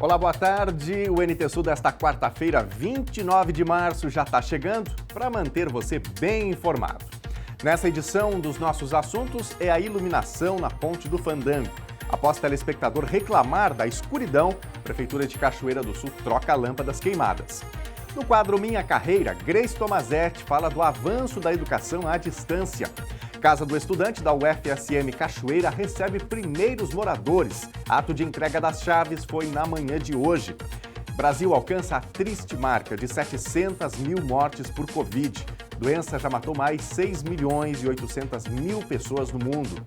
Olá, boa tarde. O NT Sul desta quarta-feira, 29 de março, já está chegando para manter você bem informado. Nessa edição, um dos nossos assuntos é a iluminação na Ponte do Fandango. Após telespectador reclamar da escuridão, a Prefeitura de Cachoeira do Sul troca lâmpadas queimadas. No quadro Minha Carreira, Grace Tomazetti fala do avanço da educação à distância. Casa do Estudante da UFSM Cachoeira recebe primeiros moradores. Ato de entrega das chaves foi na manhã de hoje. Brasil alcança a triste marca de 700 mil mortes por Covid. Doença já matou mais 6 milhões e 800 mil pessoas no mundo.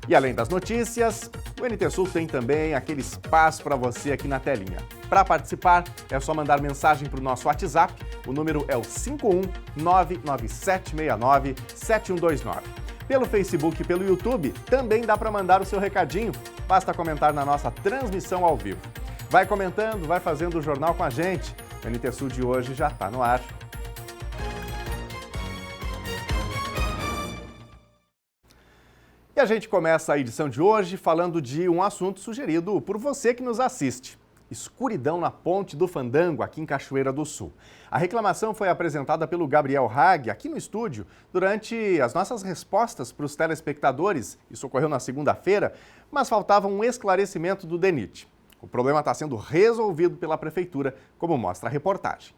E além das notícias, o NT Sul tem também aquele espaço para você aqui na telinha. Para participar, é só mandar mensagem para o nosso WhatsApp. O número é o 51997697129. Pelo Facebook e pelo YouTube, também dá para mandar o seu recadinho. Basta comentar na nossa transmissão ao vivo. Vai comentando, vai fazendo o jornal com a gente. O NT Sul de hoje já está no ar. E a gente começa a edição de hoje falando de um assunto sugerido por você que nos assiste. Escuridão na Ponte do Fandango, aqui em Cachoeira do Sul. A reclamação foi apresentada pelo Gabriel Hag, aqui no estúdio, durante as nossas respostas para os telespectadores. Isso ocorreu na segunda-feira, mas faltava um esclarecimento do DENIT. O problema está sendo resolvido pela Prefeitura, como mostra a reportagem.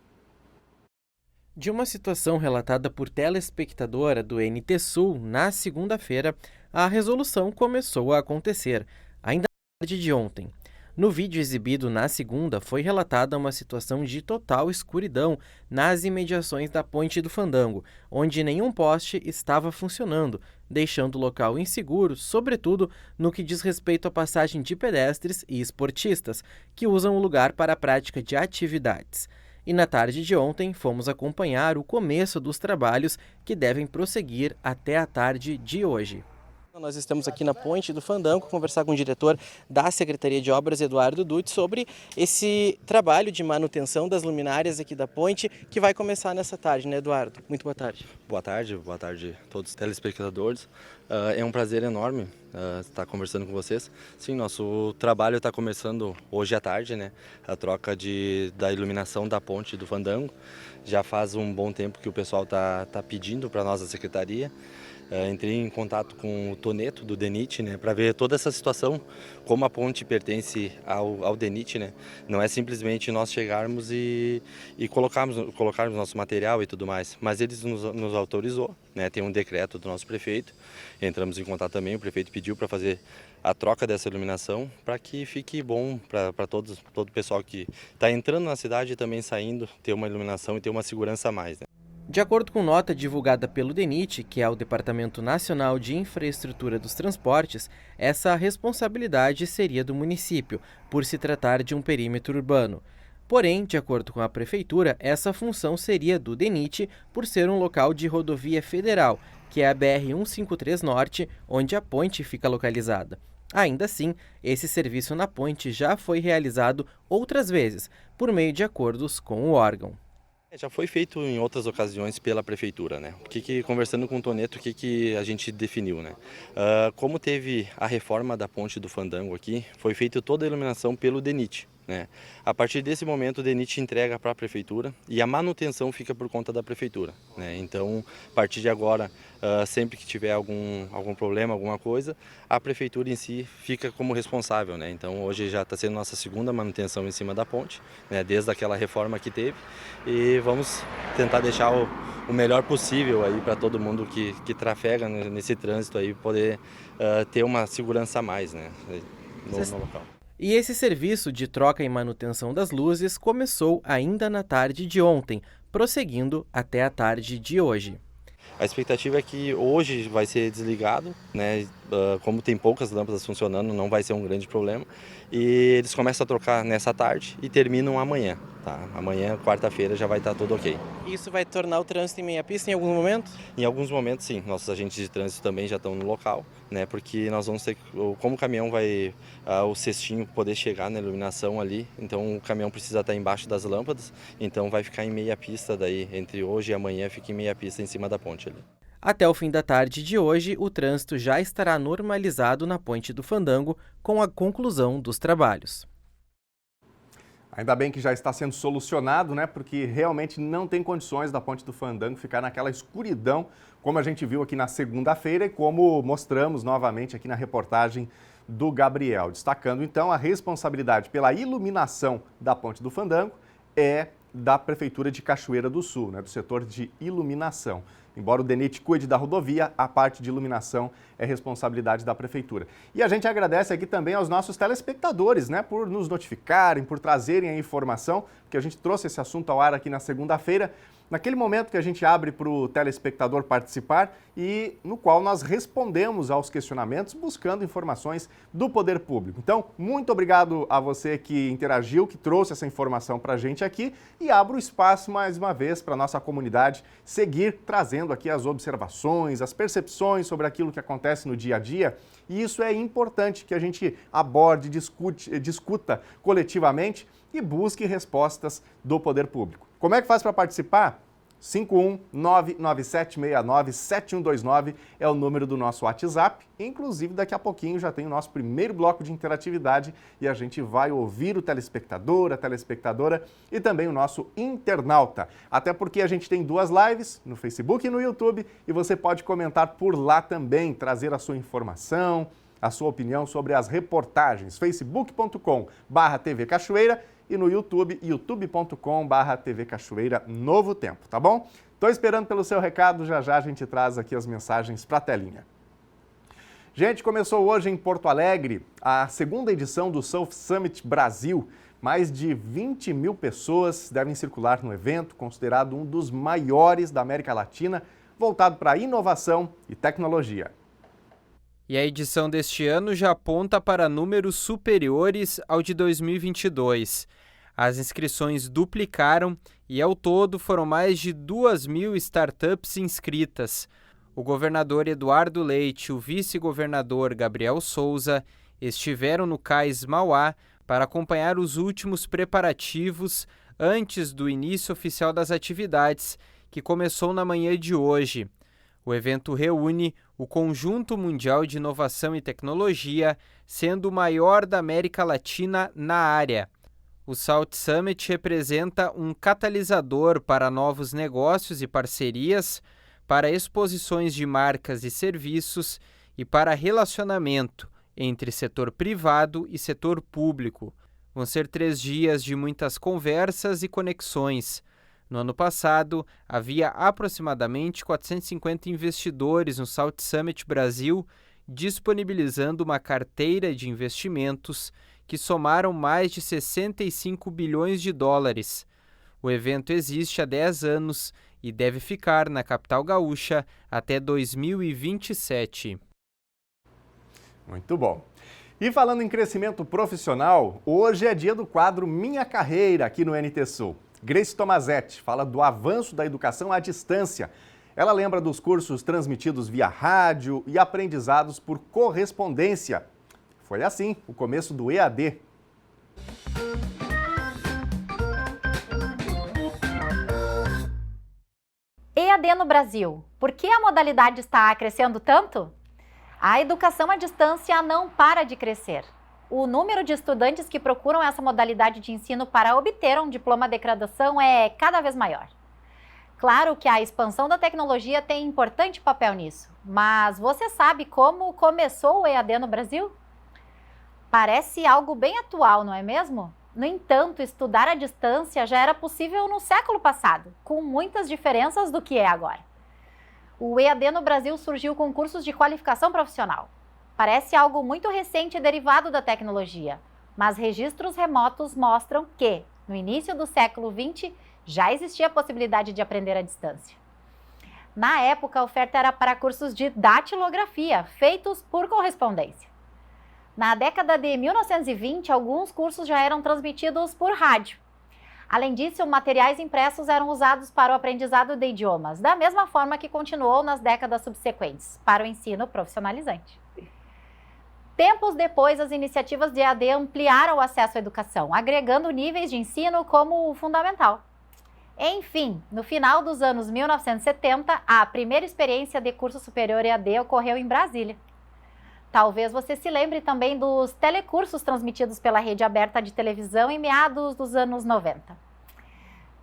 De uma situação relatada por telespectadora do NT Sul na segunda-feira, a resolução começou a acontecer, ainda na tarde de ontem. No vídeo exibido na segunda, foi relatada uma situação de total escuridão nas imediações da Ponte do Fandango, onde nenhum poste estava funcionando, deixando o local inseguro, sobretudo no que diz respeito à passagem de pedestres e esportistas, que usam o lugar para a prática de atividades. E na tarde de ontem, fomos acompanhar o começo dos trabalhos que devem prosseguir até a tarde de hoje. Nós estamos aqui na Ponte do Fandango, conversar com o diretor da Secretaria de Obras, Eduardo Dutti, sobre esse trabalho de manutenção das luminárias aqui da ponte, que vai começar nessa tarde, né, Eduardo? Muito boa tarde. Boa tarde a todos os telespectadores. É um prazer enorme estar conversando com vocês. Sim, nosso trabalho está começando hoje à tarde, né? A troca da iluminação da Ponte do Fandango. Já faz um bom tempo que o pessoal tá pedindo para nós da Secretaria. Entrei em contato com o Toneto do DENIT, né, para ver toda essa situação, como a ponte pertence ao DENIT, né. Não é simplesmente nós chegarmos e colocarmos nosso material e tudo mais, mas eles nos autorizou, né, tem um decreto do nosso prefeito, entramos em contato também, o prefeito pediu para fazer a troca dessa iluminação para que fique bom para todo o pessoal que está entrando na cidade e também saindo, ter uma iluminação e ter uma segurança a mais, né. De acordo com nota divulgada pelo DENIT, que é o Departamento Nacional de Infraestrutura dos Transportes, essa responsabilidade seria do município, por se tratar de um perímetro urbano. Porém, de acordo com a Prefeitura, essa função seria do DENIT por ser um local de rodovia federal, que é a BR-153 Norte, onde a ponte fica localizada. Ainda assim, esse serviço na ponte já foi realizado outras vezes, por meio de acordos com o órgão. Já foi feito em outras ocasiões pela Prefeitura, né? Conversando com o Toneto, o que a gente definiu, né? Como teve a reforma da Ponte do Fandango aqui, foi feita toda a iluminação pelo DENIT, né? A partir desse momento o DENIT entrega para a Prefeitura e a manutenção fica por conta da Prefeitura, né? Então, a partir de agora, sempre que tiver algum problema, alguma coisa, a Prefeitura em si fica como responsável, né? Então hoje já está sendo nossa segunda manutenção em cima da ponte, né? Desde aquela reforma que teve, e vamos tentar deixar o melhor possível aí para todo mundo que trafega nesse trânsito aí, poder ter uma segurança a mais, né, no local. E esse serviço de troca e manutenção das luzes começou ainda na tarde de ontem, prosseguindo até a tarde de hoje. A expectativa é que hoje vai ser desligado, né? Como tem poucas lâmpadas funcionando, não vai ser um grande problema. E eles começam a trocar nessa tarde e terminam amanhã. Tá? Amanhã, quarta-feira, já vai estar tudo ok. Isso vai tornar o trânsito em meia pista em algum momento? Em alguns momentos, sim. Nossos agentes de trânsito também já estão no local, né? Porque nós vamos ter, como o caminhão vai, o cestinho poder chegar na iluminação ali, então o caminhão precisa estar embaixo das lâmpadas, então vai ficar em meia pista daí, entre hoje e amanhã fica em meia pista em cima da ponte ali. Até o fim da tarde de hoje, o trânsito já estará normalizado na Ponte do Fandango com a conclusão dos trabalhos. Ainda bem que já está sendo solucionado, né? Porque realmente não tem condições da Ponte do Fandango ficar naquela escuridão, como a gente viu aqui na segunda-feira e como mostramos novamente aqui na reportagem do Gabriel. Destacando, então, a responsabilidade pela iluminação da Ponte do Fandango é da Prefeitura de Cachoeira do Sul, né? Do setor de iluminação. Embora o DENIT cuide da rodovia, a parte de iluminação é responsabilidade da Prefeitura. E a gente agradece aqui também aos nossos telespectadores, né, por nos notificarem, por trazerem a informação, porque a gente trouxe esse assunto ao ar aqui na segunda-feira, naquele momento que a gente abre para o telespectador participar e no qual nós respondemos aos questionamentos buscando informações do poder público. Então, muito obrigado a você que interagiu, que trouxe essa informação para a gente aqui e abro o espaço mais uma vez para a nossa comunidade seguir trazendo aqui as observações, as percepções sobre aquilo que acontece no dia a dia. E isso é importante que a gente aborde, discuta coletivamente e busque respostas do poder público. Como é que faz para participar? 51997697129 é o número do nosso WhatsApp. Inclusive, daqui a pouquinho já tem o nosso primeiro bloco de interatividade e a gente vai ouvir o telespectador, a telespectadora e também o nosso internauta. Até porque a gente tem 2 lives no Facebook e no YouTube e você pode comentar por lá também, trazer a sua informação, a sua opinião sobre as reportagens. facebook.com/TV Cachoeira e no YouTube, youtube.com/TV Cachoeira Novo Tempo, tá bom? Tô esperando pelo seu recado, já já a gente traz aqui as mensagens pra telinha. Gente, começou hoje em Porto Alegre a segunda edição do South Summit Brasil. Mais de 20 mil pessoas devem circular no evento, considerado um dos maiores da América Latina, voltado para inovação e tecnologia. E a edição deste ano já aponta para números superiores ao de 2022. As inscrições duplicaram e, ao todo, foram mais de 2.000 startups inscritas. O governador Eduardo Leite e o vice-governador Gabriel Souza estiveram no Cais Mauá para acompanhar os últimos preparativos antes do início oficial das atividades, que começou na manhã de hoje. O evento reúne o Conjunto Mundial de Inovação e Tecnologia, sendo o maior da América Latina na área. O South Summit representa um catalisador para novos negócios e parcerias, para exposições de marcas e serviços e para relacionamento entre setor privado e setor público. Vão ser 3 dias de muitas conversas e conexões. No ano passado, havia aproximadamente 450 investidores no South Summit Brasil, disponibilizando uma carteira de investimentos que somaram mais de 65 bilhões de dólares. O evento existe há 10 anos e deve ficar na capital gaúcha até 2027. Muito bom. E falando em crescimento profissional, hoje é dia do quadro Minha Carreira aqui no NT Sul. Grace Tomazetti fala do avanço da educação à distância. Ela lembra dos cursos transmitidos via rádio e aprendizados por correspondência. Foi assim o começo do EAD. EAD no Brasil. Por que a modalidade está crescendo tanto? A educação à distância não para de crescer. O número de estudantes que procuram essa modalidade de ensino para obter um diploma de graduação é cada vez maior. Claro que a expansão da tecnologia tem importante papel nisso, mas você sabe como começou o EAD no Brasil? Parece algo bem atual, não é mesmo? No entanto, estudar à distância já era possível no século passado, com muitas diferenças do que é agora. O EAD no Brasil surgiu com cursos de qualificação profissional. Parece algo muito recente e derivado da tecnologia, mas registros remotos mostram que, no início do século XX, já existia a possibilidade de aprender à distância. Na época, a oferta era para cursos de datilografia, feitos por correspondência. Na década de 1920, alguns cursos já eram transmitidos por rádio. Além disso, materiais impressos eram usados para o aprendizado de idiomas, da mesma forma que continuou nas décadas subsequentes, para o ensino profissionalizante. Tempos depois, as iniciativas de EAD ampliaram o acesso à educação, agregando níveis de ensino como o fundamental. Enfim, no final dos anos 1970, a primeira experiência de curso superior EAD ocorreu em Brasília. Talvez você se lembre também dos telecursos transmitidos pela rede aberta de televisão em meados dos anos 90.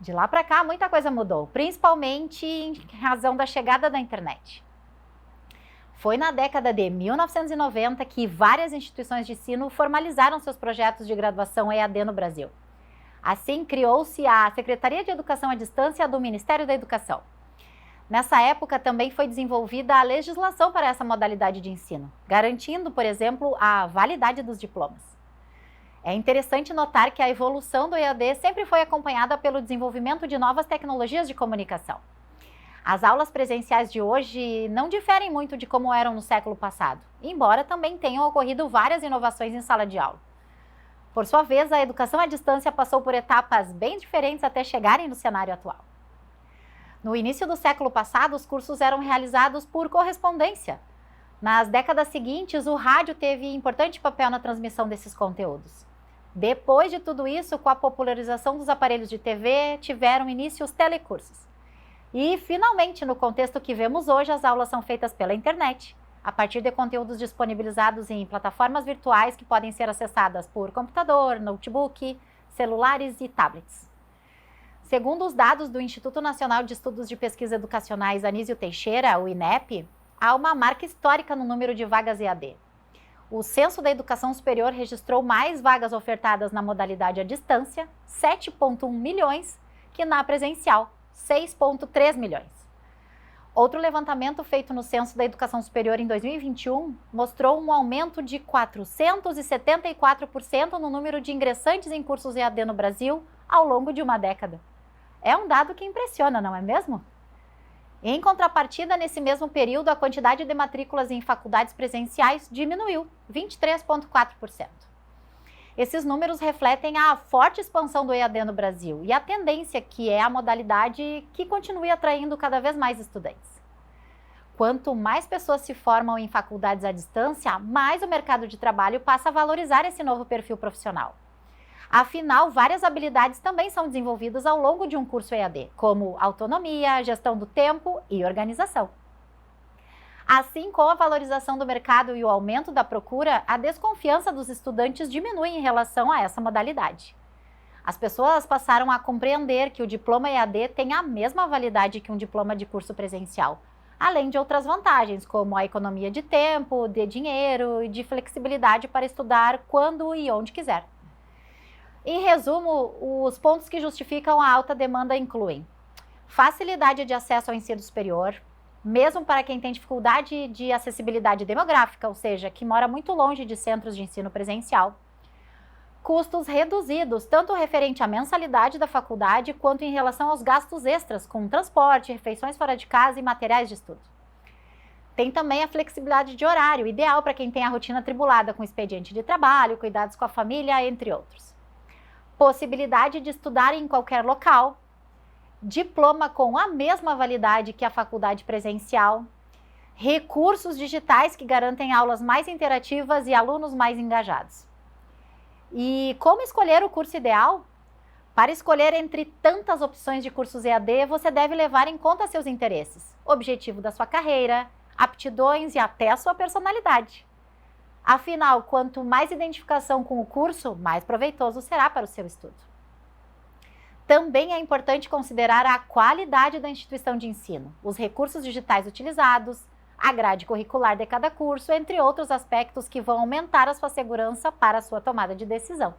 De lá para cá, muita coisa mudou, principalmente em razão da chegada da internet. Foi na década de 1990 que várias instituições de ensino formalizaram seus projetos de graduação EAD no Brasil. Assim, criou-se a Secretaria de Educação à Distância do Ministério da Educação. Nessa época, também foi desenvolvida a legislação para essa modalidade de ensino, garantindo, por exemplo, a validade dos diplomas. É interessante notar que a evolução do EAD sempre foi acompanhada pelo desenvolvimento de novas tecnologias de comunicação. As aulas presenciais de hoje não diferem muito de como eram no século passado, embora também tenham ocorrido várias inovações em sala de aula. Por sua vez, a educação à distância passou por etapas bem diferentes até chegarem no cenário atual. No início do século passado, os cursos eram realizados por correspondência. Nas décadas seguintes, o rádio teve importante papel na transmissão desses conteúdos. Depois de tudo isso, com a popularização dos aparelhos de TV, tiveram início os telecursos. E, finalmente, no contexto que vemos hoje, as aulas são feitas pela internet, a partir de conteúdos disponibilizados em plataformas virtuais que podem ser acessadas por computador, notebook, celulares e tablets. Segundo os dados do Instituto Nacional de Estudos de Pesquisa Educacionais Anísio Teixeira, o INEP, há uma marca histórica no número de vagas EAD. O Censo da Educação Superior registrou mais vagas ofertadas na modalidade à distância, 7,1 milhões, que na presencial, 6,3 milhões. Outro levantamento feito no Censo da Educação Superior em 2021 mostrou um aumento de 474% no número de ingressantes em cursos EAD no Brasil ao longo de uma década. É um dado que impressiona, não é mesmo? Em contrapartida, nesse mesmo período, a quantidade de matrículas em faculdades presenciais diminuiu 23,4%. Esses números refletem a forte expansão do EAD no Brasil e a tendência que é a modalidade que continue atraindo cada vez mais estudantes. Quanto mais pessoas se formam em faculdades à distância, mais o mercado de trabalho passa a valorizar esse novo perfil profissional. Afinal, várias habilidades também são desenvolvidas ao longo de um curso EAD, como autonomia, gestão do tempo e organização. Assim, com a valorização do mercado e o aumento da procura, a desconfiança dos estudantes diminui em relação a essa modalidade. As pessoas passaram a compreender que o diploma EAD tem a mesma validade que um diploma de curso presencial, além de outras vantagens, como a economia de tempo, de dinheiro e de flexibilidade para estudar quando e onde quiser. Em resumo, os pontos que justificam a alta demanda incluem facilidade de acesso ao ensino superior, mesmo para quem tem dificuldade de acessibilidade demográfica, ou seja, que mora muito longe de centros de ensino presencial, custos reduzidos, tanto referente à mensalidade da faculdade, quanto em relação aos gastos extras, com transporte, refeições fora de casa e materiais de estudo. Tem também a flexibilidade de horário, ideal para quem tem a rotina atribulada com expediente de trabalho, cuidados com a família, entre outros. Possibilidade de estudar em qualquer local, diploma com a mesma validade que a faculdade presencial, recursos digitais que garantem aulas mais interativas e alunos mais engajados. E como escolher o curso ideal? Para escolher entre tantas opções de cursos EAD, você deve levar em conta seus interesses, objetivo da sua carreira, aptidões e até a sua personalidade. Afinal, quanto mais identificação com o curso, mais proveitoso será para o seu estudo. Também é importante considerar a qualidade da instituição de ensino, os recursos digitais utilizados, a grade curricular de cada curso, entre outros aspectos que vão aumentar a sua segurança para a sua tomada de decisão.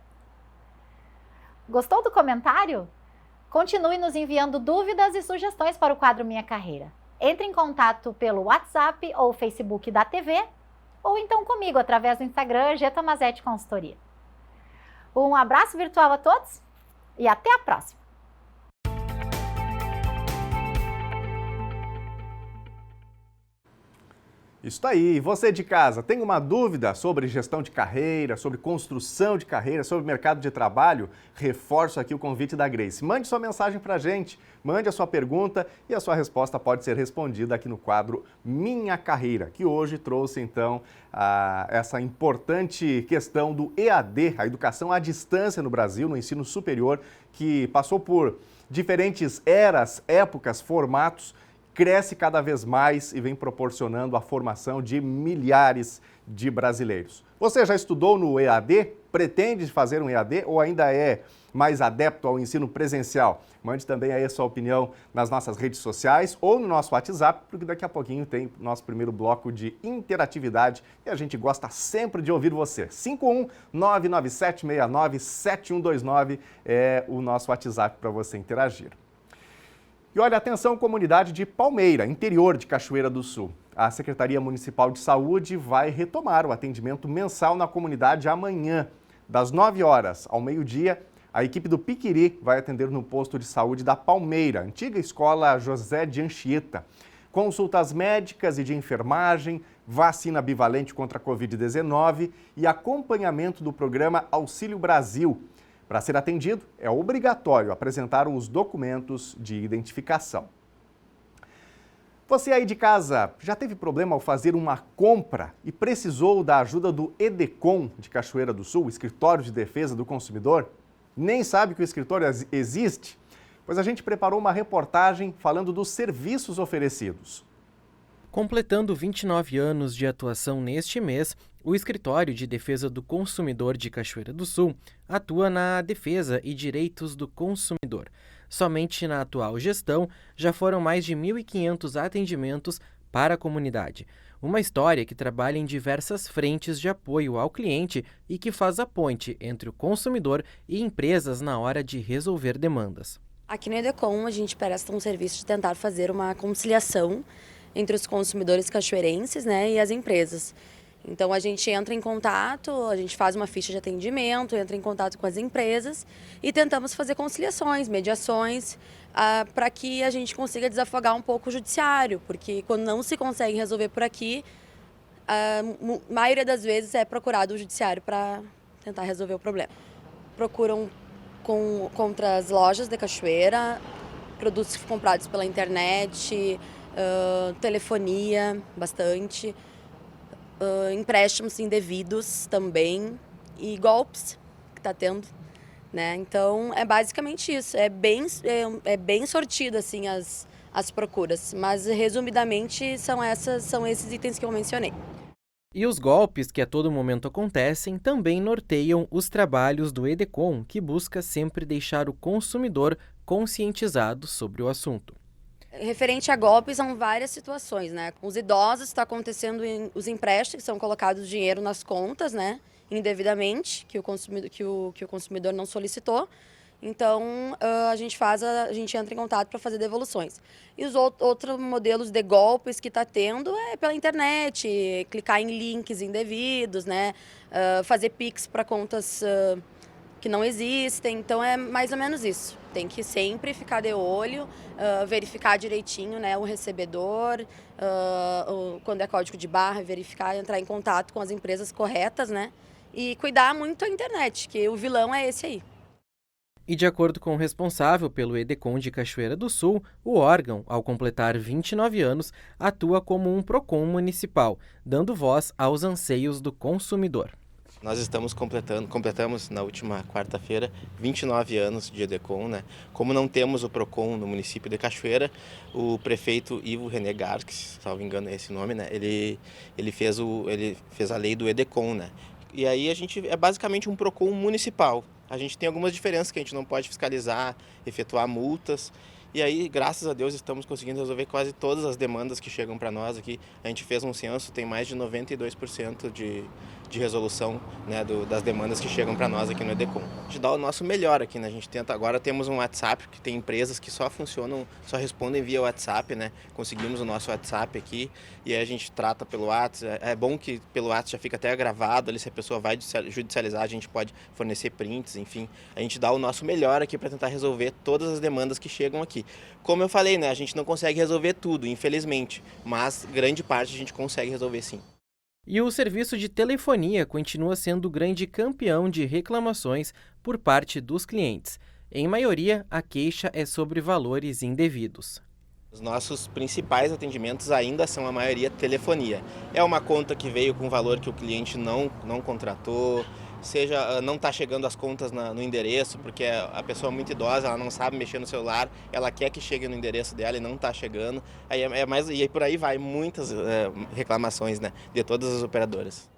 Gostou do comentário? Continue nos enviando dúvidas e sugestões para o quadro Minha Carreira. Entre em contato pelo WhatsApp ou Facebook da TV, ou então comigo através do Instagram G Tomazetti Consultoria. Um abraço virtual a todos e até a próxima! Isso aí, você de casa, tem uma dúvida sobre gestão de carreira, sobre construção de carreira, sobre mercado de trabalho? Reforço aqui o convite da Grace. Mande sua mensagem para a gente, mande a sua pergunta e a sua resposta pode ser respondida aqui no quadro Minha Carreira, que hoje trouxe então essa importante questão do EAD, a educação à distância no Brasil, no ensino superior, que passou por diferentes eras, épocas, formatos, cresce cada vez mais e vem proporcionando a formação de milhares de brasileiros. Você já estudou no EAD? Pretende fazer um EAD ou ainda é mais adepto ao ensino presencial? Mande também aí a sua opinião nas nossas redes sociais ou no nosso WhatsApp, porque daqui a pouquinho tem nosso primeiro bloco de interatividade e a gente gosta sempre de ouvir você. 51997697129 é o nosso WhatsApp para você interagir. E olha, atenção, comunidade de Palmeira, interior de Cachoeira do Sul. A Secretaria Municipal de Saúde vai retomar o atendimento mensal na comunidade amanhã, das 9 horas ao meio-dia. A equipe do Piquiri vai atender no posto de saúde da Palmeira, antiga escola José de Anchieta. Consultas médicas e de enfermagem, vacina bivalente contra a Covid-19 e acompanhamento do programa Auxílio Brasil. Para ser atendido, é obrigatório apresentar os documentos de identificação. Você aí de casa já teve problema ao fazer uma compra e precisou da ajuda do EDECON de Cachoeira do Sul, Escritório de Defesa do Consumidor? Nem sabe que o escritório existe? Pois a gente preparou uma reportagem falando dos serviços oferecidos. Completando 29 anos de atuação neste mês, o Escritório de Defesa do Consumidor de Cachoeira do Sul atua na defesa e direitos do consumidor. Somente na atual gestão já foram mais de 1.500 atendimentos para a comunidade. Uma história que trabalha em diversas frentes de apoio ao cliente e que faz a ponte entre o consumidor e empresas na hora de resolver demandas. Aqui no EDECON a gente presta um serviço de tentar fazer uma conciliação entre os consumidores cachoeirenses, e as empresas. Então a gente entra em contato, a gente faz uma ficha de atendimento, entra em contato com as empresas e tentamos fazer conciliações, mediações, para que a gente consiga desafogar um pouco o judiciário, porque quando não se consegue resolver por aqui, a maioria das vezes é procurado o judiciário para tentar resolver o problema. Procuram contra as lojas de Cachoeira, produtos comprados pela internet, telefonia, bastante, empréstimos indevidos também e golpes que está tendo, Então é basicamente isso, é bem sortido assim as procuras, mas resumidamente são esses itens que eu mencionei. E os golpes que a todo momento acontecem também norteiam os trabalhos do EDECON, que busca sempre deixar o consumidor conscientizado sobre o assunto. Referente a golpes, são várias situações, Com os idosos está acontecendo os empréstimos, são colocados dinheiro nas contas, indevidamente, que o consumidor não solicitou. Então, a gente entra em contato para fazer devoluções. E os outros modelos de golpes que está tendo é pela internet, clicar em links indevidos, fazer Pix para contas que não existem. Então, é mais ou menos isso. Tem que sempre ficar de olho, verificar direitinho o recebedor, quando é código de barra, verificar, entrar em contato com as empresas corretas, e cuidar muito a internet, que o vilão é esse aí. E de acordo com o responsável pelo EDECON de Cachoeira do Sul, o órgão, ao completar 29 anos, atua como um PROCON municipal, dando voz aos anseios do consumidor. Nós completamos na última quarta-feira 29 anos de EDECON, Como não temos o PROCON no município de Cachoeira, o prefeito Ivo René Garques, se não me engano é esse nome, ele fez a lei do EDECON, E aí a gente é basicamente um PROCON municipal. A gente tem algumas diferenças que a gente não pode fiscalizar, efetuar multas. E aí, graças a Deus, estamos conseguindo resolver quase todas as demandas que chegam para nós aqui. A gente fez um censo, tem mais de 92% de resolução das demandas que chegam para nós aqui no EDECON. A gente dá o nosso melhor aqui, A gente tenta, agora temos um WhatsApp, que tem empresas que só respondem via WhatsApp, Conseguimos o nosso WhatsApp aqui e aí a gente trata pelo WhatsApp. É bom que pelo WhatsApp já fica até gravado, ali se a pessoa vai judicializar, a gente pode fornecer prints, enfim. A gente dá o nosso melhor aqui para tentar resolver todas as demandas que chegam aqui. Como eu falei, a gente não consegue resolver tudo, infelizmente, mas grande parte a gente consegue resolver sim. E o serviço de telefonia continua sendo o grande campeão de reclamações por parte dos clientes. Em maioria, a queixa é sobre valores indevidos. Os nossos principais atendimentos ainda são a maioria telefonia. É uma conta que veio com valor que o cliente não contratou, seja não está chegando as contas no endereço, porque a pessoa é muito idosa, ela não sabe mexer no celular, ela quer que chegue no endereço dela e não está chegando. Aí e aí por aí vai muitas reclamações, né, de todas as operadoras.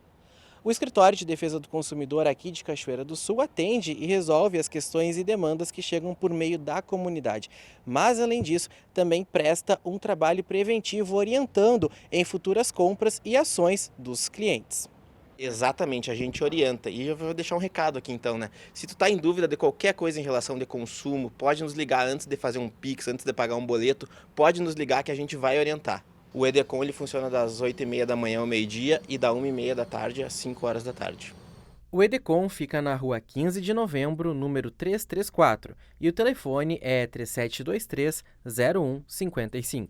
O Escritório de Defesa do Consumidor aqui de Cachoeira do Sul atende e resolve as questões e demandas que chegam por meio da comunidade. Mas, além disso, também presta um trabalho preventivo orientando em futuras compras e ações dos clientes. Exatamente, a gente orienta. E eu vou deixar um recado aqui então, né? Se tu tá em dúvida de qualquer coisa em relação de consumo, pode nos ligar antes de fazer um Pix, antes de pagar um boleto, pode nos ligar que a gente vai orientar. O EDECOM ele funciona das 8h30 da manhã ao meio-dia e da 1h30 da tarde às 5 horas da tarde. O EDECOM fica na rua 15 de novembro, número 334, e o telefone é 3723-0155.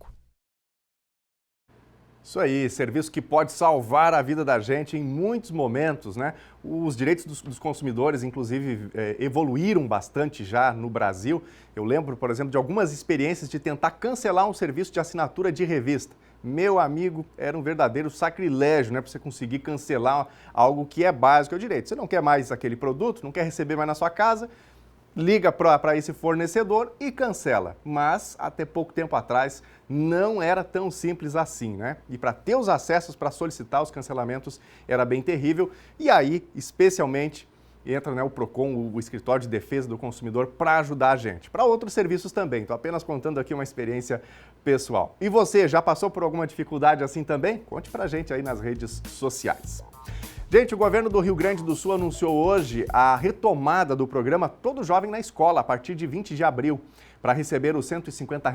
Isso aí, serviço que pode salvar a vida da gente em muitos momentos, né? Os direitos dos consumidores, inclusive, evoluíram bastante já no Brasil. Eu lembro, por exemplo, de algumas experiências de tentar cancelar um serviço de assinatura de revista. Meu amigo, era um verdadeiro sacrilégio, né? Para você conseguir cancelar algo que é básico, é o direito. Você não quer mais aquele produto, não quer receber mais na sua casa, liga para esse fornecedor e cancela. Mas, até pouco tempo atrás, não era tão simples assim, né? E para ter os acessos para solicitar os cancelamentos era bem terrível. E aí, especialmente, entra, né, o PROCON, o Escritório de Defesa do Consumidor, para ajudar a gente. Para outros serviços também. Estou apenas contando aqui uma experiência pessoal. E você, já passou por alguma dificuldade assim também? Conte para a gente aí nas redes sociais. Gente, o governo do Rio Grande do Sul anunciou hoje a retomada do programa Todo Jovem na Escola, a partir de 20 de abril. Para receber os R$ 150,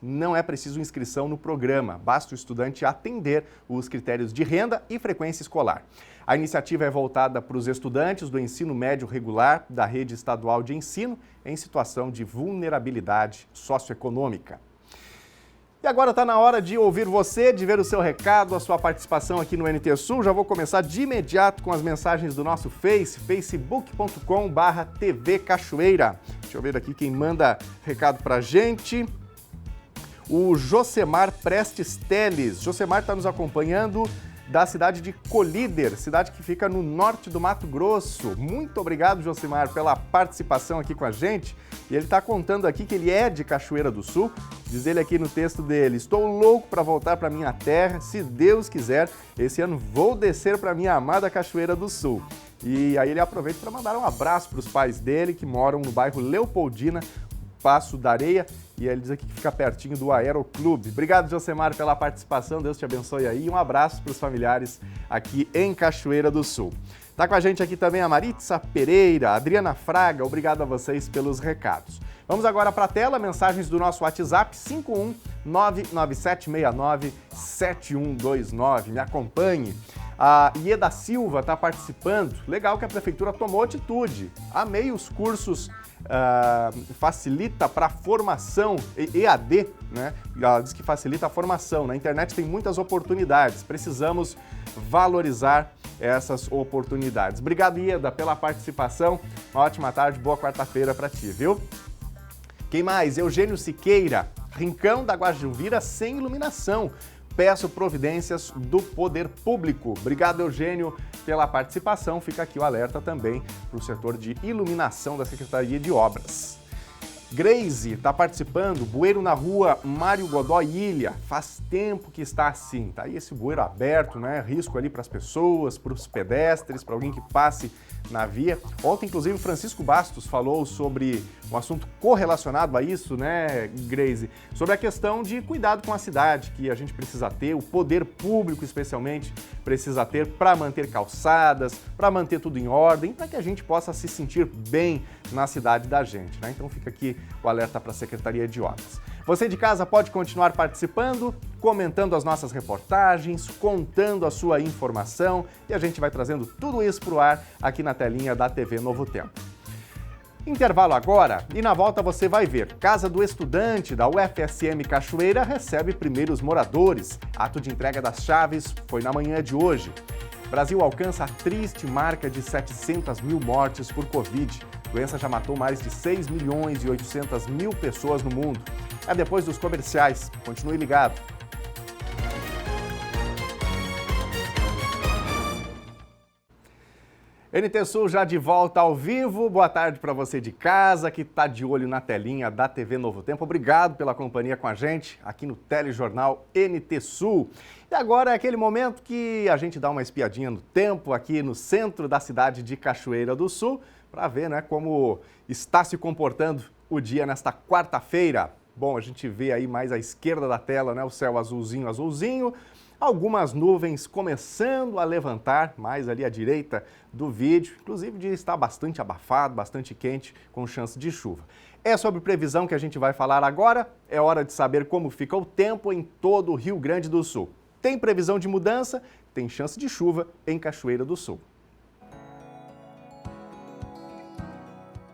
não é preciso inscrição no programa, basta o estudante atender os critérios de renda e frequência escolar. A iniciativa é voltada para os estudantes do ensino médio regular da rede estadual de ensino em situação de vulnerabilidade socioeconômica. E agora está na hora de ouvir você, de ver o seu recado, a sua participação aqui no NT Sul. Já vou começar de imediato com as mensagens do nosso facebook.com/TV Cachoeira. Deixa eu ver aqui quem manda recado pra gente. O Josemar Prestes Teles. Josemar está nos acompanhando da cidade de Colíder, cidade que fica no norte do Mato Grosso. Muito obrigado, Josemar, pela participação aqui com a gente. E ele está contando aqui que ele é de Cachoeira do Sul. Diz ele aqui no texto dele: estou louco para voltar para minha terra. Se Deus quiser, esse ano vou descer para minha amada Cachoeira do Sul. E aí ele aproveita para mandar um abraço para os pais dele, que moram no bairro Leopoldina, Passo da Areia, e ele diz aqui que fica pertinho do Aeroclube. Obrigado, Josemar, pela participação, Deus te abençoe aí, e um abraço para os familiares aqui em Cachoeira do Sul. Tá com a gente aqui também a Maritza Pereira, a Adriana Fraga, obrigado a vocês pelos recados. Vamos agora para a tela, mensagens do nosso WhatsApp, 51997697129, me acompanhe. A Ieda Silva está participando, legal que a Prefeitura tomou atitude, amei os cursos, facilita para a formação, EAD, né? Ela diz que facilita a formação, na internet tem muitas oportunidades, precisamos valorizar essas oportunidades. Obrigado, Ieda, pela participação, uma ótima tarde, boa quarta-feira para ti, viu? Quem mais? Eugênio Siqueira, Rincão da Guajuvira sem iluminação. Peço providências do poder público. Obrigado, Eugênio, pela participação. Fica aqui o alerta também para o setor de iluminação da Secretaria de Obras. Grace está participando, bueiro na rua Mário Godoy Ilha. Faz tempo que está assim. Tá aí esse bueiro aberto, né? Risco ali para as pessoas, para os pedestres, para alguém que passe na via. Ontem, inclusive, o Francisco Bastos falou sobre um assunto correlacionado a isso, né, Grace? Sobre a questão de cuidado com a cidade, que a gente precisa ter, o poder público, especialmente, precisa ter para manter calçadas, para manter tudo em ordem, para que a gente possa se sentir bem na cidade da gente, né? Então fica aqui o alerta para a Secretaria de Obras. Você de casa pode continuar participando, comentando as nossas reportagens, contando a sua informação e a gente vai trazendo tudo isso para o ar aqui na telinha da TV Novo Tempo. Intervalo agora e na volta você vai ver. Casa do Estudante da UFSM Cachoeira recebe primeiros moradores. Ato de entrega das chaves foi na manhã de hoje. Brasil alcança a triste marca de 700 mil mortes por Covid. A doença já matou mais de 6.800.000 pessoas no mundo. É depois dos comerciais. Continue ligado. NT Sul já de volta ao vivo. Boa tarde para você de casa que está de olho na telinha da TV Novo Tempo. Obrigado pela companhia com a gente aqui no Telejornal NT Sul. E agora é aquele momento que a gente dá uma espiadinha no tempo aqui no centro da cidade de Cachoeira do Sul para ver, né, como está se comportando o dia nesta quarta-feira. Bom, a gente vê aí mais à esquerda da tela, né, o céu azulzinho, azulzinho. Algumas nuvens começando a levantar mais ali à direita do vídeo, inclusive de estar bastante abafado, bastante quente, com chance de chuva. É sobre previsão que a gente vai falar agora. É hora de saber como fica o tempo em todo o Rio Grande do Sul. Tem previsão de mudança, tem chance de chuva em Cachoeira do Sul.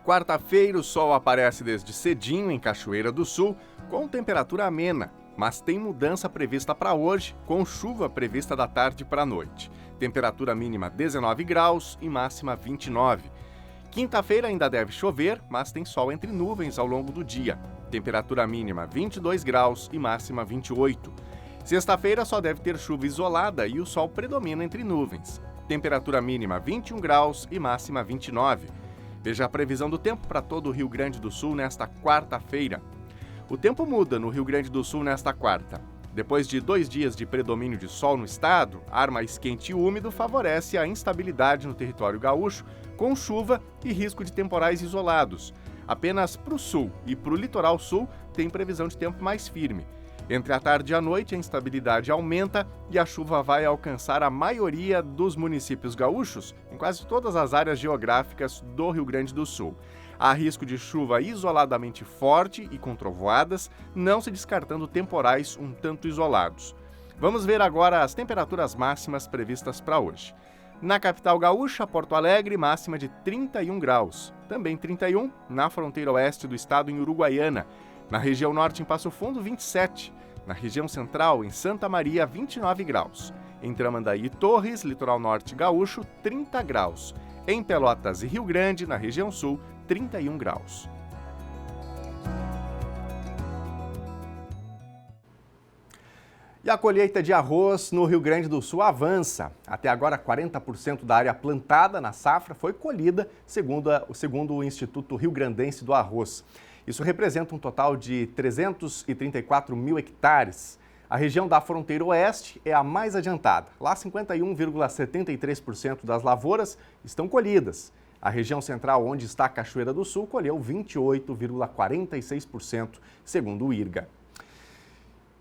Quarta-feira, o sol aparece desde cedinho em Cachoeira do Sul, com temperatura amena. Mas tem mudança prevista para hoje, com chuva prevista da tarde para a noite. Temperatura mínima 19 graus e máxima 29. Quinta-feira ainda deve chover, mas tem sol entre nuvens ao longo do dia. Temperatura mínima 22 graus e máxima 28. Sexta-feira só deve ter chuva isolada e o sol predomina entre nuvens. Temperatura mínima 21 graus e máxima 29. Veja a previsão do tempo para todo o Rio Grande do Sul nesta quarta-feira. O tempo muda no Rio Grande do Sul nesta quarta. Depois de 2 dias de predomínio de sol no estado, ar mais quente e úmido favorece a instabilidade no território gaúcho, com chuva e risco de temporais isolados. Apenas para o sul e para o litoral sul tem previsão de tempo mais firme. Entre a tarde e a noite, a instabilidade aumenta e a chuva vai alcançar a maioria dos municípios gaúchos, em quase todas as áreas geográficas do Rio Grande do Sul. Há risco de chuva isoladamente forte e com trovoadas, não se descartando temporais um tanto isolados. Vamos ver agora as temperaturas máximas previstas para hoje. Na capital gaúcha, Porto Alegre, máxima de 31 graus. Também 31 na fronteira oeste do estado, em Uruguaiana. Na região norte, em Passo Fundo, 27. Na região central, em Santa Maria, 29 graus. Em Tramandaí e Torres, litoral norte gaúcho, 30 graus. Em Pelotas e Rio Grande, na região sul, 31 graus. E a colheita de arroz no Rio Grande do Sul avança. Até agora, 40% da área plantada na safra foi colhida, segundo o Instituto Rio Grandense do Arroz. Isso representa um total de 334 mil hectares. A região da fronteira oeste é a mais adiantada. Lá, 51,73% das lavouras estão colhidas. A região central, onde está a Cachoeira do Sul, colheu 28,46%, segundo o IRGA.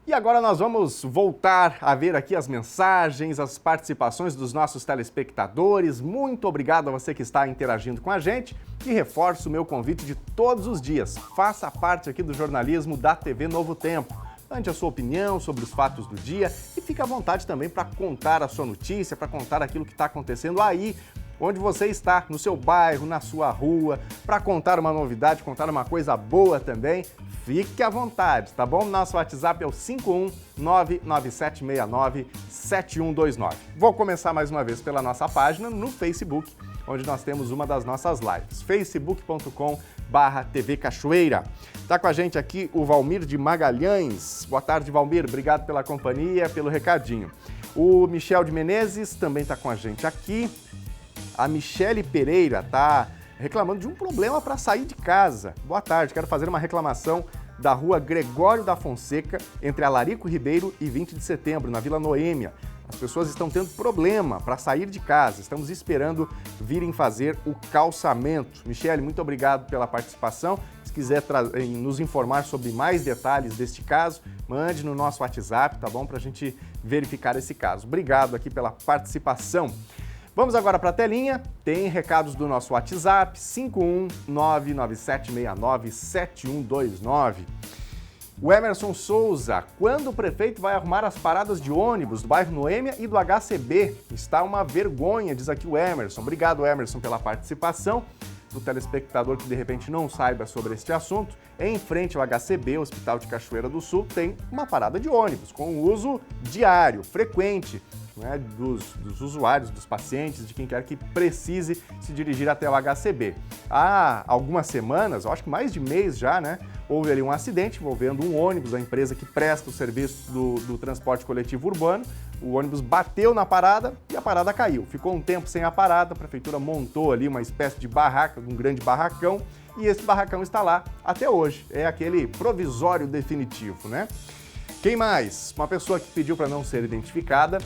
E agora nós vamos voltar a ver aqui as mensagens, as participações dos nossos telespectadores. Muito obrigado a você que está interagindo com a gente e reforço o meu convite de todos os dias. Faça parte aqui do jornalismo da TV Novo Tempo. Mande a sua opinião sobre os fatos do dia e fique à vontade também para contar a sua notícia, para contar aquilo que está acontecendo aí, onde você está, no seu bairro, na sua rua, para contar uma novidade, contar uma coisa boa também. Fique à vontade, tá bom? Nosso WhatsApp é o 51997697129. Vou começar mais uma vez pela nossa página no Facebook, onde nós temos uma das nossas lives, facebook.com/TV Cachoeira. Tá com a gente aqui o Valmir de Magalhães. Boa tarde, Valmir. Obrigado pela companhia, pelo recadinho. O Michel de Menezes também tá com a gente aqui. A Michele Pereira tá reclamando de um problema para sair de casa. Boa tarde, quero fazer uma reclamação da rua Gregório da Fonseca, entre Alarico Ribeiro e 20 de setembro, na Vila Noêmia. As pessoas estão tendo problema para sair de casa. Estamos esperando virem fazer o calçamento. Michele, muito obrigado pela participação. Se quiser nos informar sobre mais detalhes deste caso, mande no nosso WhatsApp, tá bom? Para a gente verificar esse caso. Obrigado aqui pela participação. Vamos agora para a telinha. Tem recados do nosso WhatsApp, 51997697129. O Emerson Souza, quando o prefeito vai arrumar as paradas de ônibus do bairro Noêmia e do HCB? Está uma vergonha, diz aqui o Emerson. Obrigado, Emerson, pela participação. O telespectador que de repente não saiba sobre este assunto, em frente ao HCB, Hospital de Cachoeira do Sul, tem uma parada de ônibus com uso diário, frequente. né, dos usuários, dos pacientes, de quem quer que precise se dirigir até o HCB. Há algumas semanas, acho que mais de mês já, né, houve ali um acidente envolvendo um ônibus, a empresa que presta o serviço do transporte coletivo urbano. O ônibus bateu na parada e a parada caiu. Ficou um tempo sem a parada, a prefeitura montou ali uma espécie de barraca, um grande barracão, e esse barracão está lá até hoje. É aquele provisório definitivo, né? Quem mais? Uma pessoa que pediu para não ser identificada.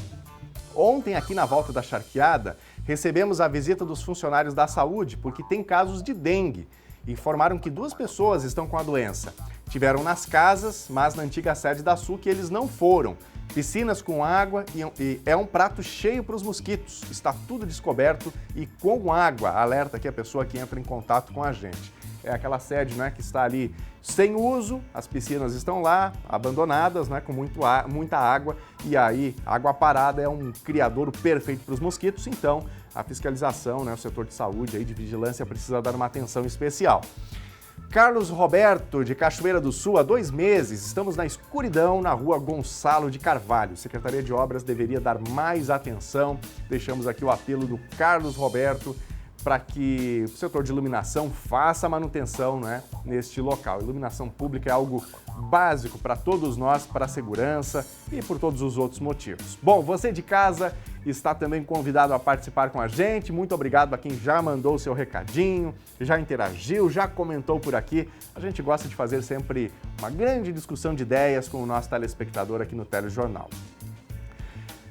Ontem, aqui na volta da Charqueada, recebemos a visita dos funcionários da saúde, porque tem casos de dengue. Informaram que 2 pessoas estão com a doença. Tiveram nas casas, mas na antiga sede da SUC eles não foram. Piscinas com água e é um prato cheio para os mosquitos. Está tudo descoberto e com água. Alerta aqui a pessoa que entra em contato com a gente. É aquela sede, né, que está ali sem uso, as piscinas estão lá, abandonadas, né, com muita água, e aí água parada é um criadouro perfeito para os mosquitos, então a fiscalização, né, o setor de saúde, aí, de vigilância, precisa dar uma atenção especial. Carlos Roberto, de Cachoeira do Sul, há 2 meses, estamos na escuridão na rua Gonçalo de Carvalho. Secretaria de Obras deveria dar mais atenção. Deixamos aqui o apelo do Carlos Roberto para que o setor de iluminação faça manutenção, né, neste local. Iluminação pública é algo básico para todos nós, para a segurança e por todos os outros motivos. Bom, você de casa está também convidado a participar com a gente. Muito obrigado a quem já mandou o seu recadinho, já interagiu, já comentou por aqui. A gente gosta de fazer sempre uma grande discussão de ideias com o nosso telespectador aqui no Telejornal.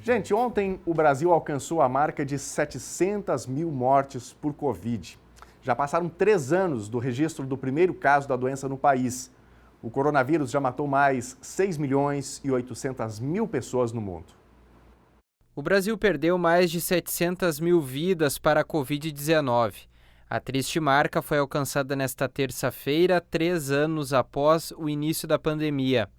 Gente, ontem o Brasil alcançou a marca de 700 mil mortes por Covid. Já passaram 3 anos do registro do primeiro caso da doença no país. O coronavírus já matou mais 6 milhões e 800 mil pessoas no mundo. O Brasil perdeu mais de 700 mil vidas para a Covid-19. A triste marca foi alcançada nesta terça-feira, 3 anos após o início da pandemia.